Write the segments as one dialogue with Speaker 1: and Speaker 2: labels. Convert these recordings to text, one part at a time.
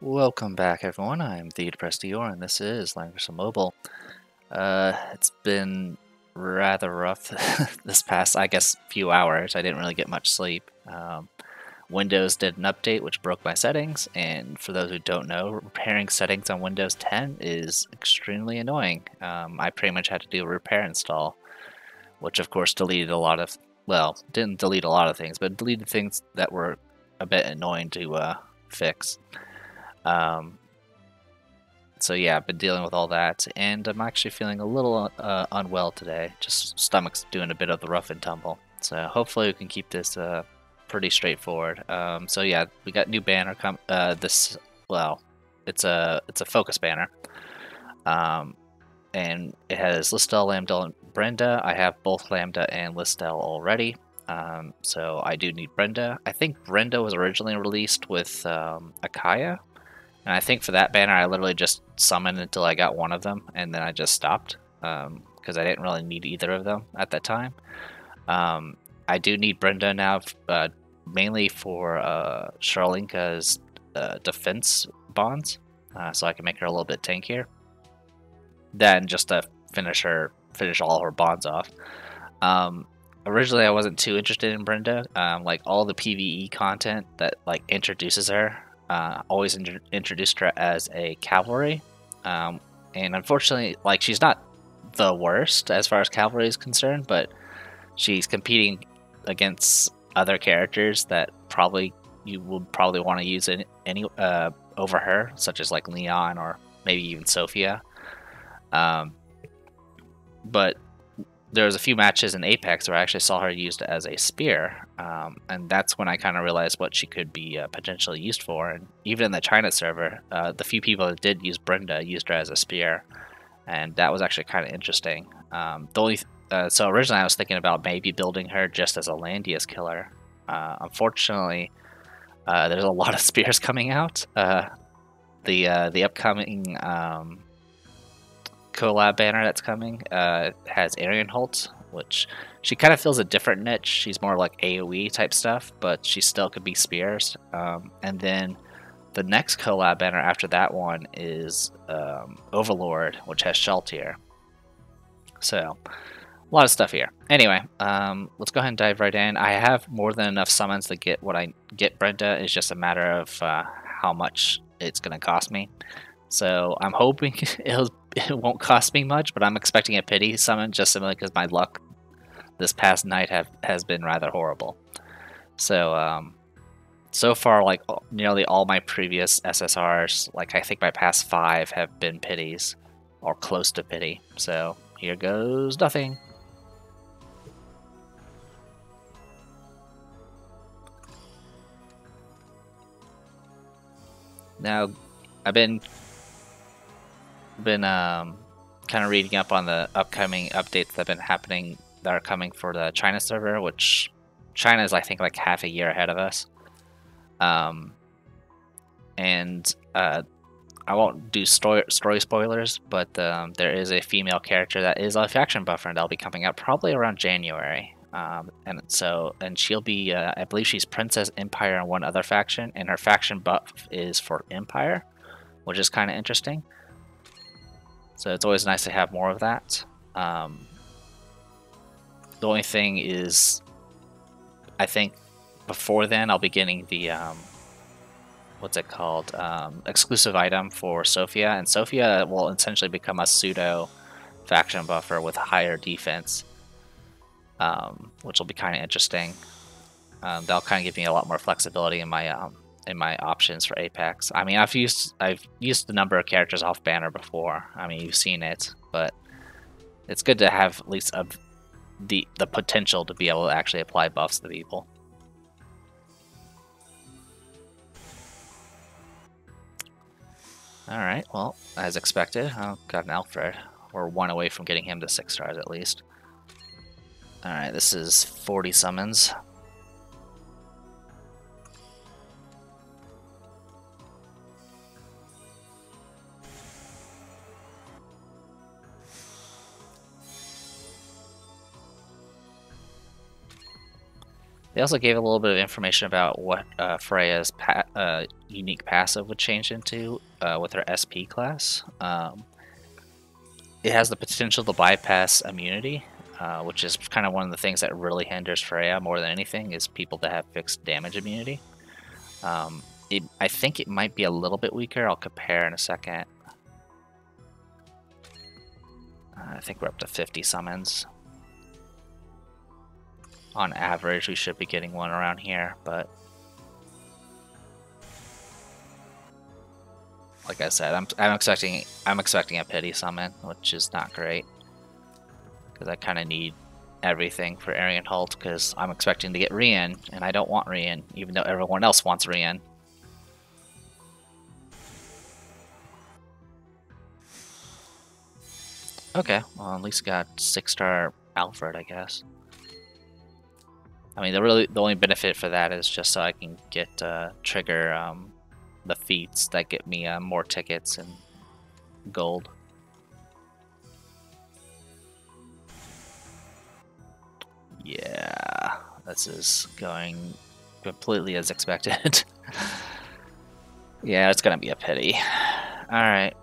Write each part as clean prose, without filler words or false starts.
Speaker 1: Welcome back, everyone. I'm the Depressed Eeyore, and this is Langrisser Mobile. It's been rather rough this past, I guess, few hours. I didn't really get much sleep. Windows did an update which broke my settings, and for those who don't know, repairing settings on Windows 10 is extremely annoying. I pretty much had to do a repair install, which of course deleted a lot of, well, didn't delete a lot of things, but deleted things that were a bit annoying to fix. Um, So yeah, I've been dealing with all that, and I'm actually feeling a little unwell today. Just stomach's doing a bit of the rough and tumble. So hopefully we can keep this pretty straightforward. So yeah, we got new banner it's a focus banner, and it has Listel, Lambda, and Brenda. I have both Lambda and Listel already. So I do need Brenda. I think Brenda was originally released with Akaya. And I think for that banner, I literally just summoned until I got one of them, and then I just stopped because I didn't really need either of them at that time. I do need Brenda now, mainly for Charlinka's defense bonds, so I can make her a little bit tankier. Then just to finish all her bonds off. Originally, I wasn't too interested in Brenda. Like all the PvE content that like introduces her. Always introduced her as a cavalry, and unfortunately, like she's not the worst as far as cavalry is concerned, but she's competing against other characters that probably you would probably want to use any over her, such as like Leon or maybe even Sophia. But there was a few matches in Apex where I actually saw her used as a spear, and that's when I kind of realized what she could be potentially used for. And even in the China server, the few people that did use Brenda used her as a spear, and that was actually kind of interesting. So originally I was thinking about maybe building her just as a Landius killer. Unfortunately, there's a lot of spears coming out. The upcoming collab banner that's coming has Arianholt, which she kind of fills a different niche. She's more like AoE type stuff, but she still could be spears. And then the next collab banner after that one is Overlord, which has Sheltier. So a lot of stuff here. Anyway, let's go ahead and dive right in. I have more than enough summons to get what I get Brenda. It's just a matter of how much it's going to cost me. So I'm hoping it won't cost me much, but I'm expecting a pity summon just simply because my luck this past night has been rather horrible. So so far, like nearly all my previous SSRs, like I think my past 5 have been pities or close to pity. So here goes nothing. Now I've been kind of reading up on the upcoming updates that have been happening that are coming for the China server, which China is I think like half a year ahead of us. And I won't do story spoilers, but there is a female character that is a faction buffer, and that'll be coming out probably around January. And she'll be, I believe she's Princess Empire in one other faction, and her faction buff is for Empire, which is kind of interesting. So it's always nice to have more of that. The only thing is, I think before then I'll be getting the what's it called? Exclusive item for Sophia, and Sophia will essentially become a pseudo faction buffer with higher defense, which will be kind of interesting. That'll kind of give me a lot more flexibility in my options for Apex. I mean, I've used the number of characters off banner before. I mean, you've seen it, but it's good to have at least the potential to be able to actually apply buffs to people. Alright, well, as expected, I got an Alfred. We're 1 away from getting him to 6 stars at least. Alright, this is 40 summons. They also gave a little bit of information about what Freya's unique passive would change into with her SP class. It has the potential to bypass immunity, which is kind of one of the things that really hinders Freya more than anything, is people that have fixed damage immunity. I think it might be a little bit weaker. I'll compare in a second. I think we're up to 50 summons. On average, we should be getting one around here, but like I said, I'm expecting a pity summon, which is not great because I kind of need everything for Aryan Halt because I'm expecting to get Rian, and I don't want Rian, even though everyone else wants Rian. Okay, well at least got 6-star Alfred, I guess. I mean, the only benefit for that is just so I can get trigger the feats that get me more tickets and gold. Yeah, this is going completely as expected. Yeah, it's gonna be a pity. Alright.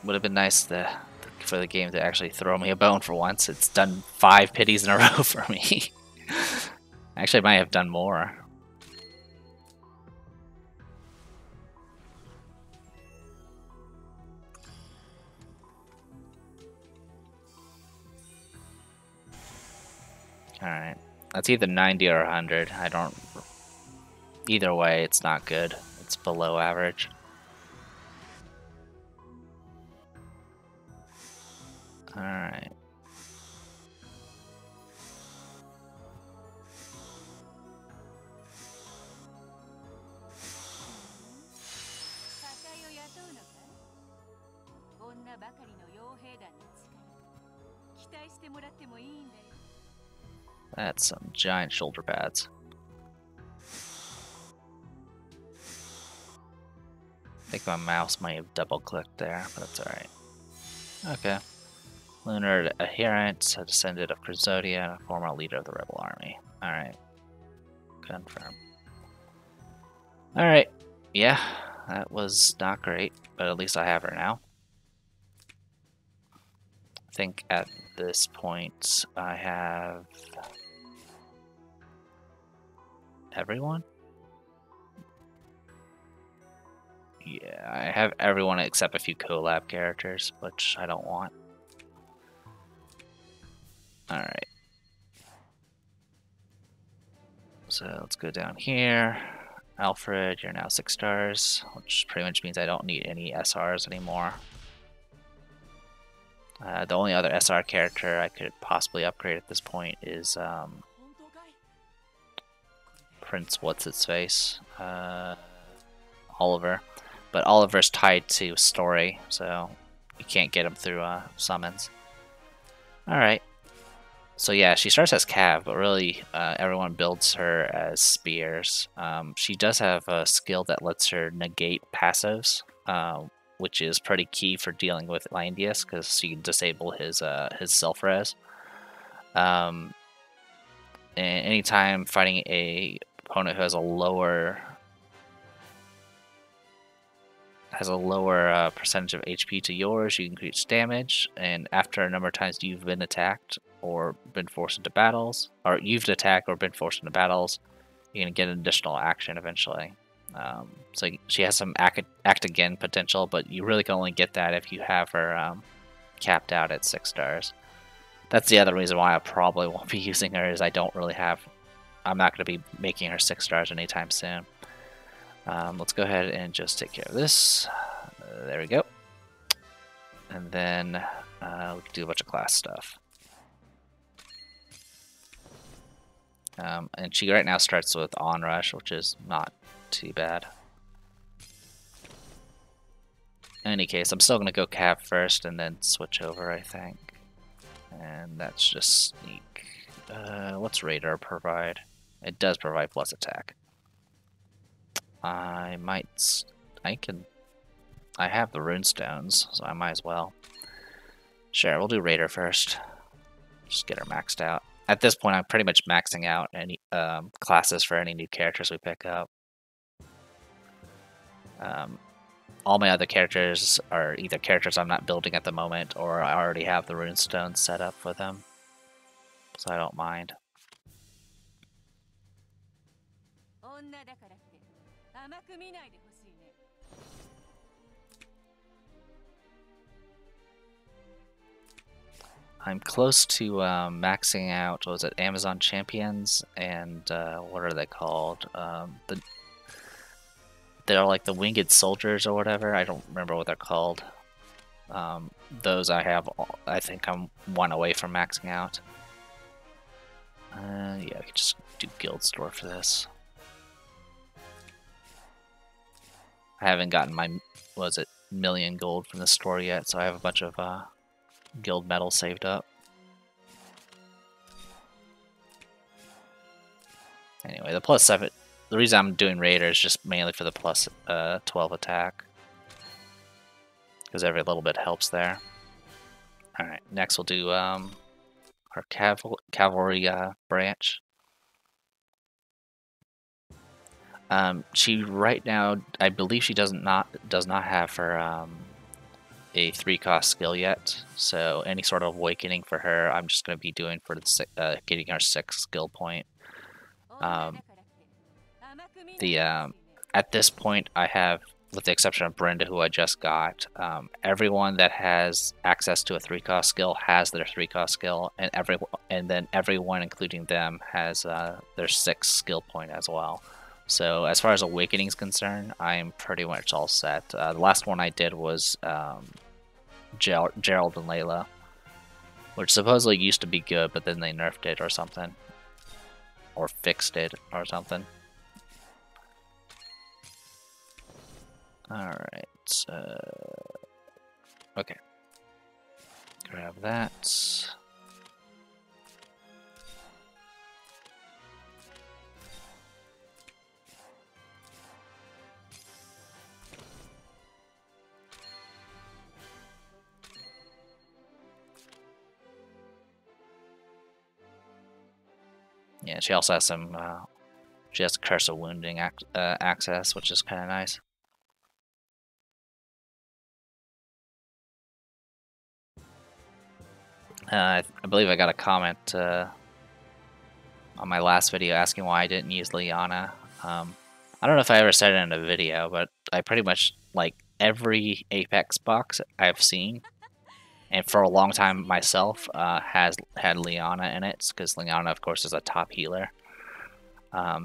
Speaker 1: Would have been nice for the game to actually throw me a bone for once. It's done 5 pities in a row for me. Actually, I might have done more. Alright. That's either 90 or 100. I don't... Either way, it's not good. It's below average. Alright. That's some giant shoulder pads. I think my mouse might have double clicked there, but that's alright. Okay. Lunar adherent, a descendant of Chrysodia, and a former leader of the rebel army. Alright. Confirm. Alright. Yeah, that was not great, but at least I have her now. I think at this point I have everyone? Yeah, I have everyone except a few collab characters, which I don't want. Alright. So let's go down here. Alfred, you're now 6 stars, which pretty much means I don't need any SRs anymore. The only other SR character I could possibly upgrade at this point is Prince What's-Its-Face, Oliver. But Oliver's tied to story, so you can't get him through summons. Alright. So yeah, she starts as Cav, but really everyone builds her as Spears. She does have a skill that lets her negate passives, which is pretty key for dealing with Landius, because she can disable his self-res. And anytime fighting a opponent who has a lower percentage of HP to yours, you increase damage, and after a number of times you've been attacked or been forced into battles, or you've attacked or been forced into battles, you're going to get an additional action eventually. So she has some act again potential, but you really can only get that if you have her capped out at 6 stars. That's the other reason why I probably won't be using her, is I'm not going to be making her 6 stars anytime soon. Let's go ahead and just take care of this. There we go. And then we can do a bunch of class stuff. And she right now starts with Onrush, which is not too bad. In any case, I'm still going to go Cav first and then switch over, I think. And that's just sneak. What's Radar provide? It does provide plus attack. I have the runestones, so I might as well. Sure, we'll do Raider first. Just get her maxed out. At this point, I'm pretty much maxing out any classes for any new characters we pick up. All my other characters are either characters I'm not building at the moment, or I already have the runestones set up for them, so I don't mind. I'm close to maxing out, what was it, Amazon Champions, and what are they called? They're like the Winged Soldiers or whatever. I don't remember what they're called. Those I have, I think I'm one away from maxing out. Yeah, we can just do Guild Store for this. I haven't gotten my, what was it, million gold from the store yet, so I have a bunch of guild metal saved up. Anyway, the +7, the reason I'm doing Raider is just mainly for the +12 attack, because every little bit helps there. Alright, next we'll do our cavalry branch. She right now, I believe she does not have her a 3-cost skill yet, so any sort of awakening for her, I'm just going to be doing for the getting our 6th skill point. At this point, I have, with the exception of Brenda, who I just got, everyone that has access to a 3-cost skill has their 3-cost skill, and then everyone, including them, has their 6th skill point as well. So as far as awakening is concerned, I'm pretty much all set. The last one I did was Gerald and Layla, which supposedly used to be good, but then they nerfed it or something, or fixed it or something. Alright, okay. Grab that. Yeah, she also has some, she has Curse of Wounding access, which is kind of nice. I believe I got a comment on my last video asking why I didn't use Liana. I don't know if I ever said it in a video, but I pretty much, like, every Apex box I've seen, and for a long time myself, has had Liana in it, because Liana, of course, is a top healer.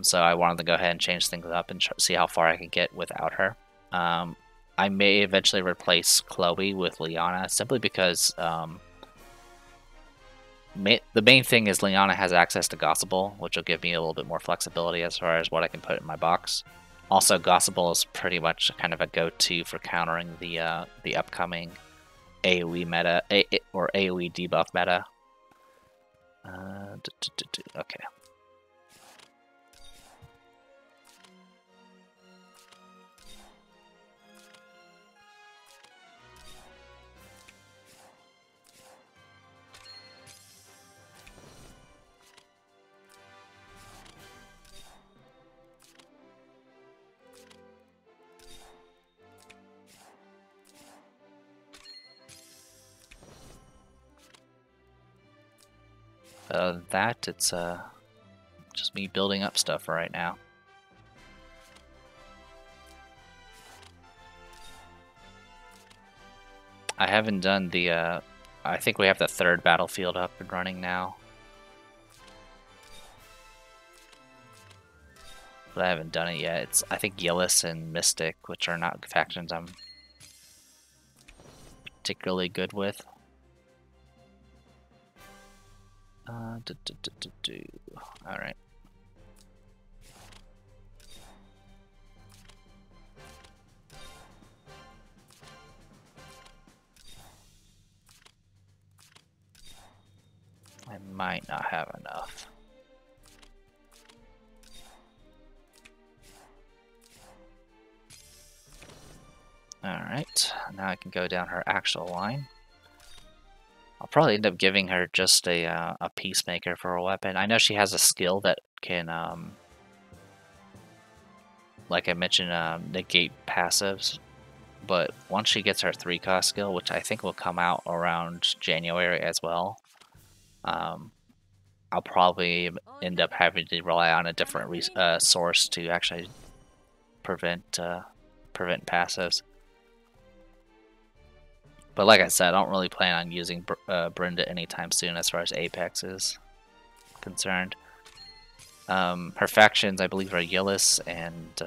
Speaker 1: So I wanted to go ahead and change things up and see how far I can get without her. I may eventually replace Chloe with Liana, simply because the main thing is Liana has access to Gossable, which will give me a little bit more flexibility as far as what I can put in my box. Also, Gossable is pretty much kind of a go-to for countering the upcoming AoE meta, or AoE debuff meta. Okay. It's just me building up stuff for right now. I haven't done the, I think we have the 3rd battlefield up and running now. But I haven't done it yet. It's, I think, Yeless and Mystic, which are not factions I'm particularly good with. Alright. I might not have enough. Alright, now I can go down her actual line. I'll probably end up giving her just a peacemaker for a weapon. I know she has a skill that can, like I mentioned, negate passives. But once she gets her 3-cost skill, which I think will come out around January as well, I'll probably end up having to rely on a different source to actually prevent passives. But like I said, I don't really plan on using Brenda anytime soon as far as Apex is concerned. Her factions, I believe, are Yeless and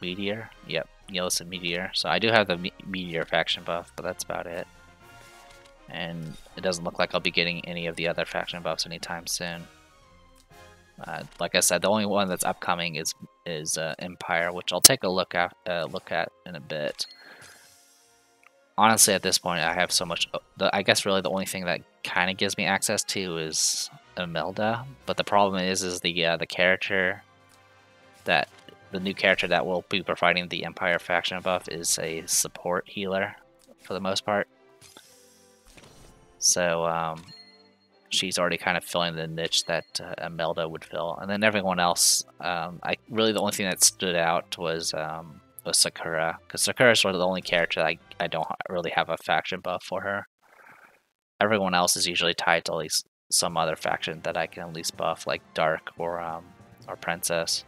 Speaker 1: Meteor. Yep, Yeless and Meteor. So I do have the Meteor faction buff, but that's about it. And it doesn't look like I'll be getting any of the other faction buffs anytime soon. Like I said, the only one that's upcoming is Empire, which I'll take a look at in a bit. Honestly, at this point, I have so much. I guess really the only thing that kind of gives me access to is Imelda. But the problem is the character that the new character that will be providing the Empire faction buff is a support healer for the most part. So she's already kind of filling the niche that Imelda would fill, and then everyone else. The only thing that stood out was Sakura, because Sakura is sort of the only character that I don't really have a faction buff for her. Everyone else is usually tied to at least some other faction that I can at least buff, like Dark or Princess.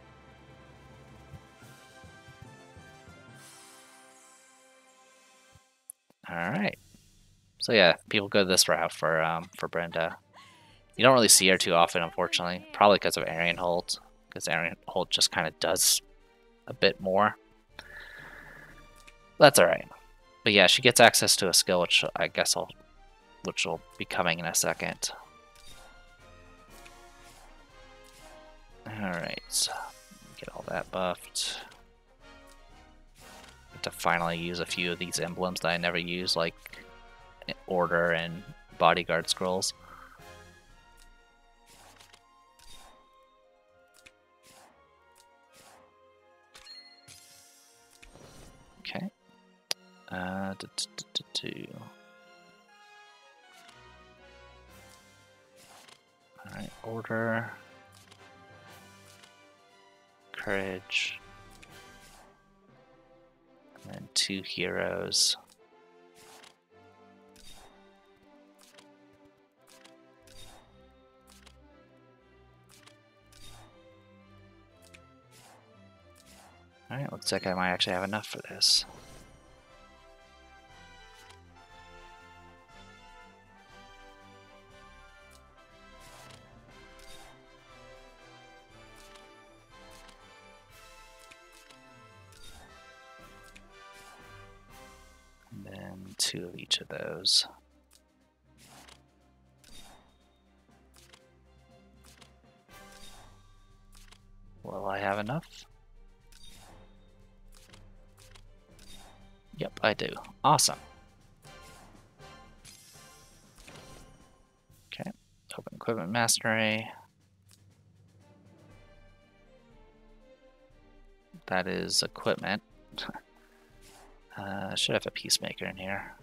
Speaker 1: All right. So yeah, people go this route for Brenda. You don't really see her too often, unfortunately, probably because of Arian Holt, because Arian Holt just kind of does a bit more. That's all right. But yeah, she gets access to a skill, which I guess which will be coming in a second. All right, get all that buffed. Get to finally use a few of these emblems that I never use, like Order and Bodyguard scrolls. Okay. Alright, Order. Courage. And then 2 heroes. Alright, looks like I might actually have enough for this. And then 2 of each of those. Will I have enough? Yep, I do. Awesome. Okay, open equipment mastery. That is equipment. Should have a peacemaker in here.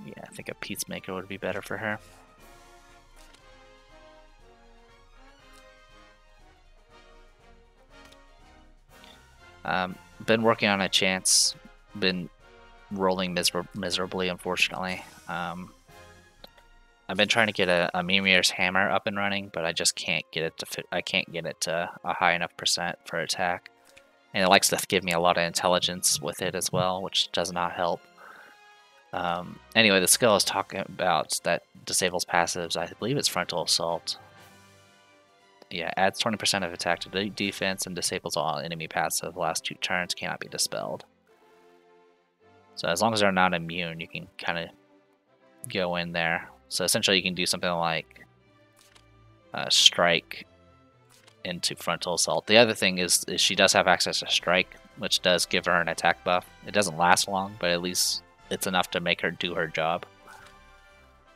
Speaker 1: Yeah, I think a peacemaker would be better for her. Been working on a chance, been rolling miserably, unfortunately. I've been trying to get a Mimir's hammer up and running, but I just can't get it to fit. I can't get it to a high enough percent for attack, and it likes to give me a lot of intelligence with it as well, which does not help. Anyway, the skill I was talking about that disables passives, I believe it's Frontal Assault. Yeah, adds 20% of attack to defense and disables all enemy passive. The last 2 turns cannot be dispelled. So as long as they're not immune, you can kind of go in there. So essentially you can do something like Strike into Frontal Assault. The other thing is she does have access to Strike, which does give her an attack buff. It doesn't last long, but at least it's enough to make her do her job.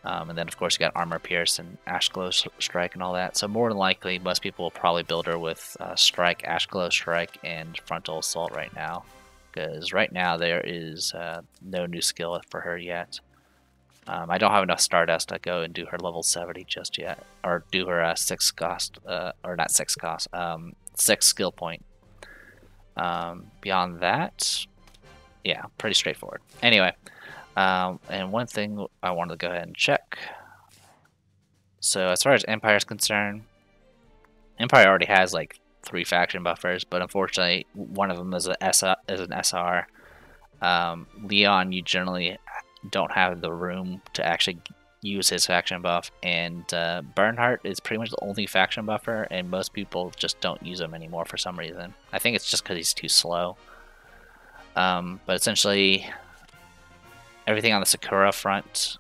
Speaker 1: And then, of course, you got Armor Pierce and Ashglow Strike and all that. So more than likely, most people will probably build her with Strike, Ashglow Strike, and Frontal Assault right now. because right now there is no new skill for her yet. I don't have enough Stardust to go and do her level 70 just yet, or do her 6 cost, or not 6 cost, 6 skill point. Beyond that, yeah, pretty straightforward. Anyway, and one thing I wanted to go ahead and check. So as far as Empire is concerned, Empire already has like 3 faction buffers, but unfortunately one of them is an SR. Leon, you generally don't have the room to actually use his faction buff, and Bernhardt is pretty much the only faction buffer, and most people just don't use him anymore for some reason. I think it's just because he's too slow. But essentially, everything on the Sakura front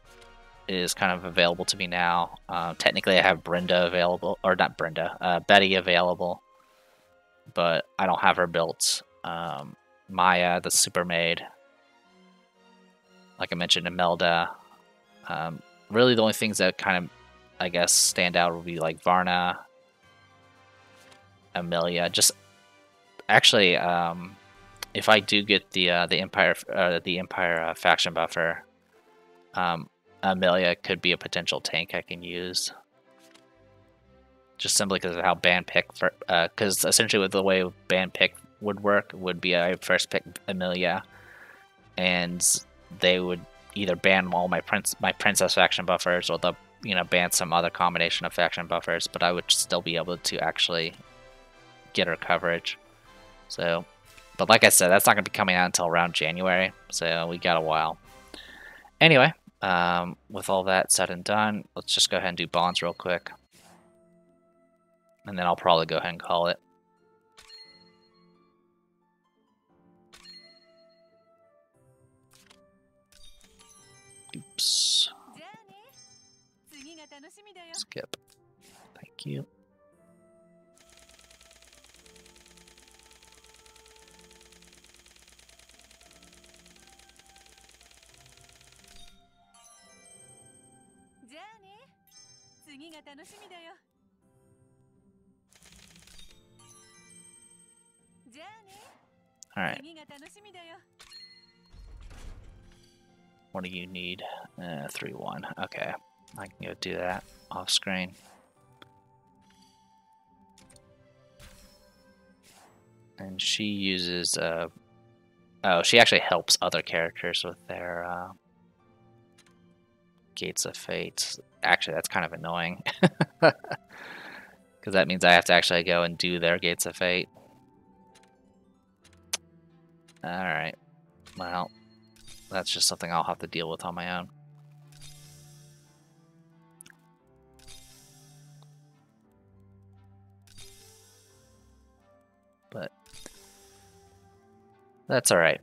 Speaker 1: is kind of available to me now. Technically, I have Brenda available, or not Brenda, Betty available, but I don't have her built. Maya, the super maid, like I mentioned, Imelda. Really, the only things that kind of, I guess, stand out would be like Varna, Amelia. Just actually, if I do get the Empire faction buffer, Amelia could be a potential tank I can use. Just simply because of how ban pick, because essentially with the way ban pick would work, would be I first pick Amelia, and they would either ban all my princess faction buffers, or they'll ban some other combination of faction buffers, but I would still be able to actually get her coverage. So, but like I said, that's not going to be coming out until around January, so we got a while. Anyway, with all that said and done, let's just go ahead and do bonds real quick, and then I'll probably go ahead and call it. Oops. Skip. Thank you. Alright. What do you need? 3-1. Okay. I can go do that off screen. And she uses oh, she actually helps other characters with their Gates of Fate. Actually, that's kind of annoying. Because that means I have to actually go and do their Gates of Fate. Alright. Well, that's just something I'll have to deal with on my own. But that's alright.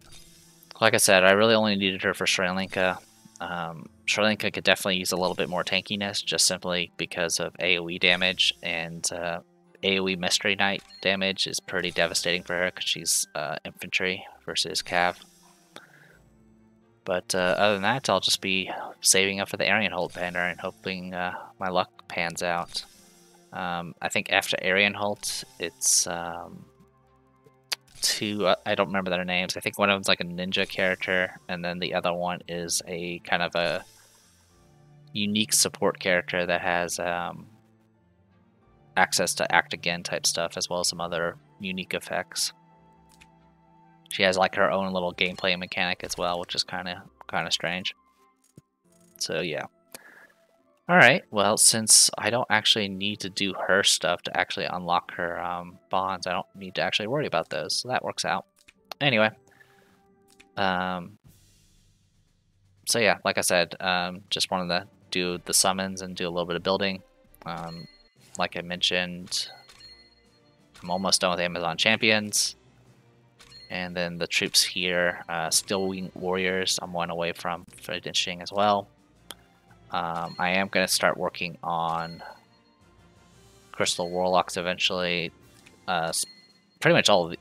Speaker 1: Like I said, I really only needed her for Sri Lanka. Sri Lanka could definitely use a little bit more tankiness, just simply because of AoE damage, and AoE Mystery Knight damage is pretty devastating for her because she's infantry versus cav. But other than that, I'll just be saving up for the Aryan Holt banner and hoping my luck pans out. I think after Aryan Holt, it's two, I don't remember their names. I think one of them's like a ninja character, and then the other one is a kind of a unique support character that has access to act again type stuff, as well as some other unique effects. She has like her own little gameplay mechanic as well, which is kind of strange. So yeah. Alright, well, since I don't actually need to do her stuff to actually unlock her bonds, I don't need to actually worry about those, so that works out. Anyway, so yeah, like I said, just wanted to do the summons and do a little bit of building. Like I mentioned, I'm almost done with Amazon Champions. And then the troops here, Steel Wing Warriors, I'm one away from finishing as well. I am going to start working on Crystal Warlocks eventually. Pretty much all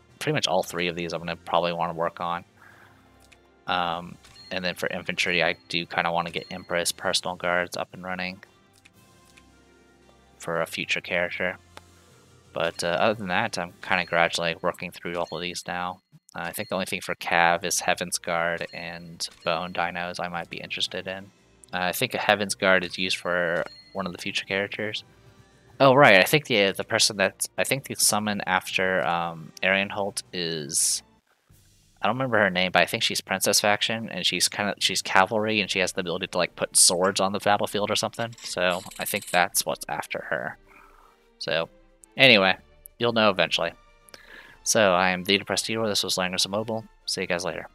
Speaker 1: 3 of these I'm going to probably want to work on. And then for infantry, I do kind of want to get Empress Personal Guards up and running for a future character. But other than that, I'm kind of gradually working through all of these now. I think the only thing for Cav is Heaven's Guard and Bone Dinos I might be interested in. I think a Heaven's Guard is used for one of the future characters. Oh right, I think the person that I think the summon after Arianholt is, I don't remember her name, but I think she's Princess Faction, and she's cavalry, and she has the ability to like put swords on the battlefield or something. So I think that's what's after her. So anyway, you'll know eventually. So I am the Depressed Hero. This was Langrisser Mobile. See you guys later.